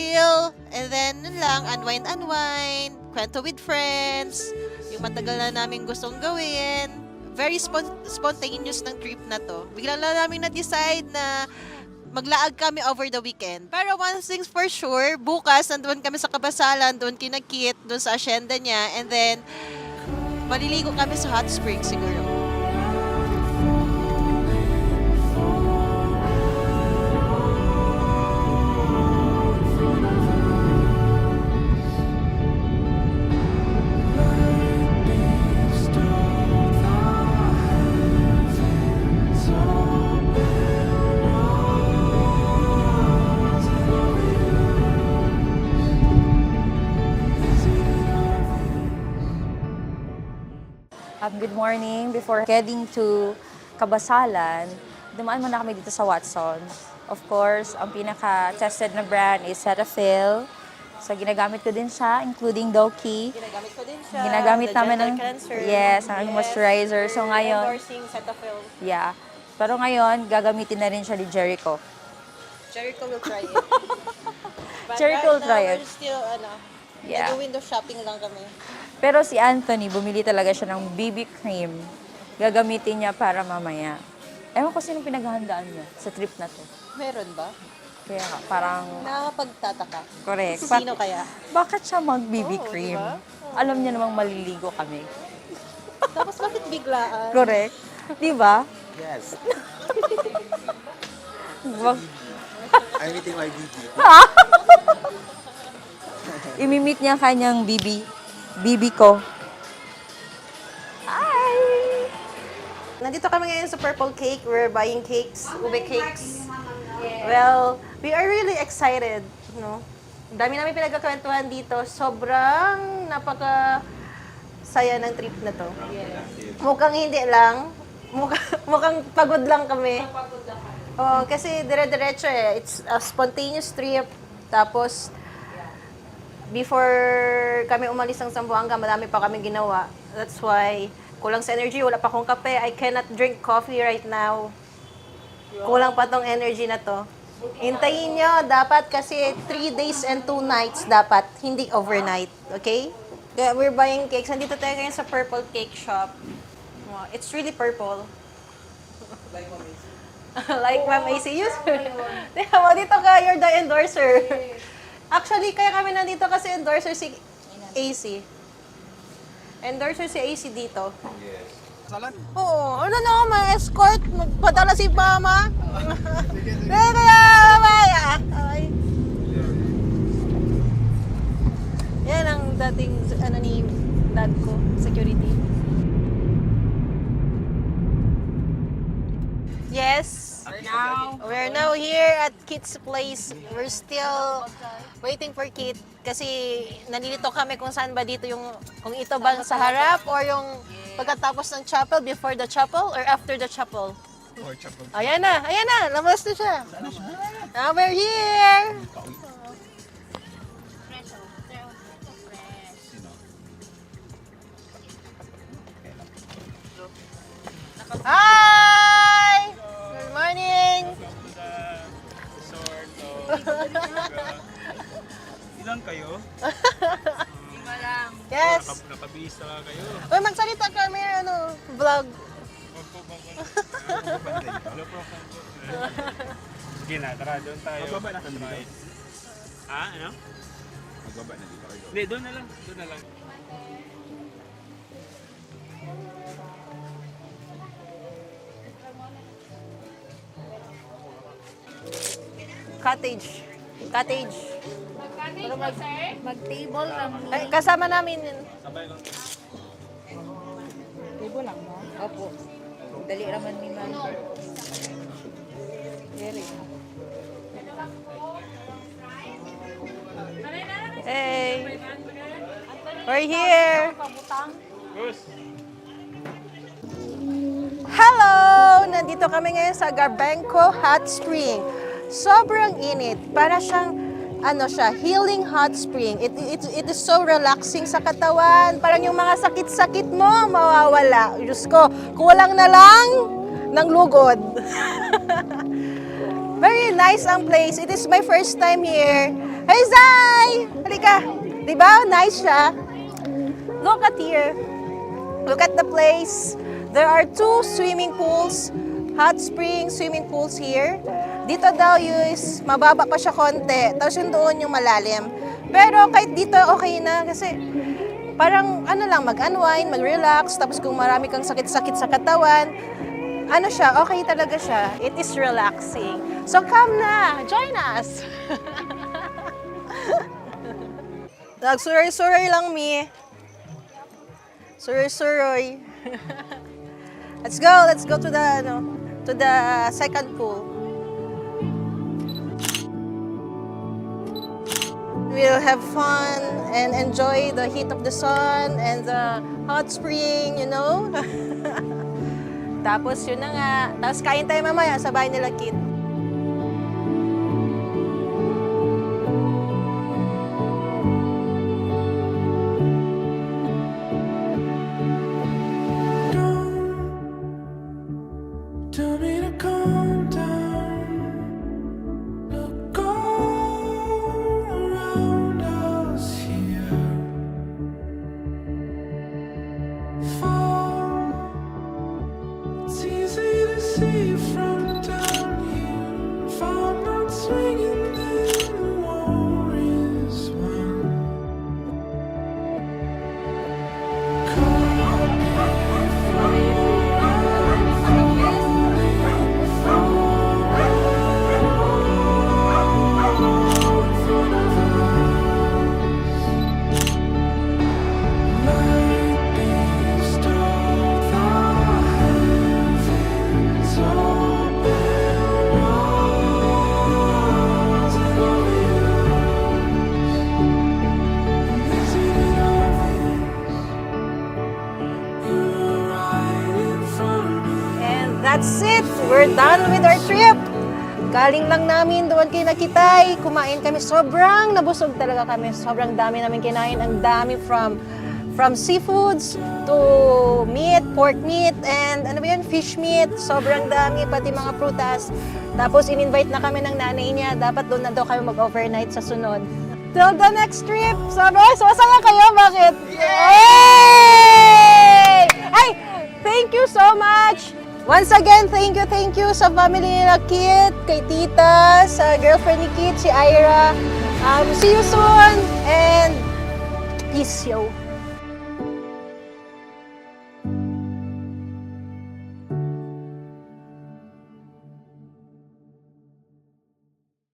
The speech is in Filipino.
chill, and then yun lang, unwind, kwento with friends, yung matagal na namin gustong gawin. Very spontaneous ng trip na to. Bigla lang namin na-decide na maglaag kami over the weekend. Pero one thing's for sure, bukas nandoon kami sa Kabasalan, doon kina Kit, doon sa asyenda niya, and then maliligo kami sa hot spring siguro. Good morning. Before heading to Kabasalan, dumaan muna kami dito sa Watsons. Of course, ang pinaka-tested na brand is Cetaphil. So, ginagamit ko din siya, including Doki. Ginagamit ko din siya. Ginagamit namin ng Cleanser. yes, ang moisturizer. So, ngayon, Endorsing Cetaphil. yeah. Pero ngayon, gagamitin na rin siya ni Jericho. Jericho will try it. But Jericho will right try now, it. we're still, Yeah. nag-window shopping lang kami. Pero si Anthony, bumili talaga siya ng BB cream. Gagamitin niya para mamaya. Ewan ko sinong pinaghahandaan niya sa trip na to. Meron ba? Kaya parang, Nakakapagtataka. correct. Sino kaya? Bakit siya mag-BB Oo, cream? diba? Alam niya namang maliligo kami. Tapos bakit biglaan? Correct. Di ba? Yes. Wag- I'm eating my BB. Imimit niya kanyang BB ko. Hi! Nandito kami ngayon sa Purple Cake. We're buying cakes, ube cakes. Well, we are really excited. No? Ang dami namin pinagkakwentuhan dito. Sobrang napaka-saya ng trip na to. Mukhang hindi lang. Mukhang pagod lang kami. Oh, kasi dire-diretso eh. It's a spontaneous trip. Tapos, before kami umalis ng Zamboanga, madami pa kami ginawa. That's why, kulang sa energy, wala pa akong kape. I cannot drink coffee right now. Kulang pa tong energy na to. Hintayin nyo, dapat kasi 3 days and 2 nights dapat, hindi overnight. Okay? Kaya we're buying cakes. Nandito tayo ngayon sa Purple Cake Shop. Oh, it's really purple. Like Ma'am AC. Dito ka, you're the endorser. Actually, kaya kami nandito kasi endorser si AC. Endorser si AC dito. Yes. Oo, ano na, ma-escort, magpadala si Mama. Kaya, mamaya. Okay. Yan ang dating, ni dad ko, security. Yes. We're now here at Kit's place. We're still waiting for Kit kasi nalilito kami kung saan ba dito yung, kung ito ba sa harap or yung pagkatapos ng chapel, before the chapel or after the chapel. Ayan na, labas na siya. Now we're here. Hi! Good morning! Ilan kayo? Yes! Nakabihis na kayo. Uy, magsalita kami, vlog. Sige na, tara, doon tayo. Magbaba na kami dito. Ano? Magbaba na dito kayo. Hindi, doon na lang. Doon na lang. Cottage. Mag-table lang. Ay, kasama namin. Sabay lang. Table lang, no? Opo. Dali naman ni Ma'am. Very. Hey! We're here! Gus! Hello! Nandito kami ngayon sa Garbenco Hot Spring. Sobrang init. Para siyang, healing hot spring. It is so relaxing sa katawan. Parang yung mga sakit-sakit mo, mawawala. Diyos ko, kulang na lang ng lugod. Very nice ang place. It is my first time here. Hey, Zai! Halika. Diba? Nice siya. Look at here. Look at the place. There are 2 swimming pools. Hot spring swimming pools here. Dito daw is mababa pa siya konti. Tapos yung doon yung malalim. Pero kahit dito okay na kasi parang ano lang, mag-unwind, mag-relax. Tapos kung marami kang sakit-sakit sa katawan, ano siya, okay talaga siya. It is relaxing. So come na, join us. Nagsuroy-suroy lang, Mi. Suroy-suroy. Let's go to the second pool. We'll have fun and enjoy the heat of the sun and the hot spring, you know? Tapos yun na nga. Tapos kain tayo mamaya sa bahay nila Kit. Tell me to calm down. Look all around us here. Fall. It's easy to see from down here. If I'm not swinging, then the war is won. Call me And that's it. We're done with our trip. Galing lang namin doon kay Nakitay. Kumain kami. Sobrang nabusog talaga kami. Sobrang dami namin kinain. Ang dami from seafoods to meat, pork meat, and ano ba yun, fish meat. Sobrang dami, pati mga prutas. Tapos in-invite na kami ng nanay niya. Dapat doon na daw kami mag-overnight sa sunod. Till the next trip. Sobrang masaya kayo. Bakit? Yay! Ay! Thank you so much! Once again, thank you sa family nila Kit, kay Tita, sa girlfriend ni Kit, si Ira. See you soon and peace, yo!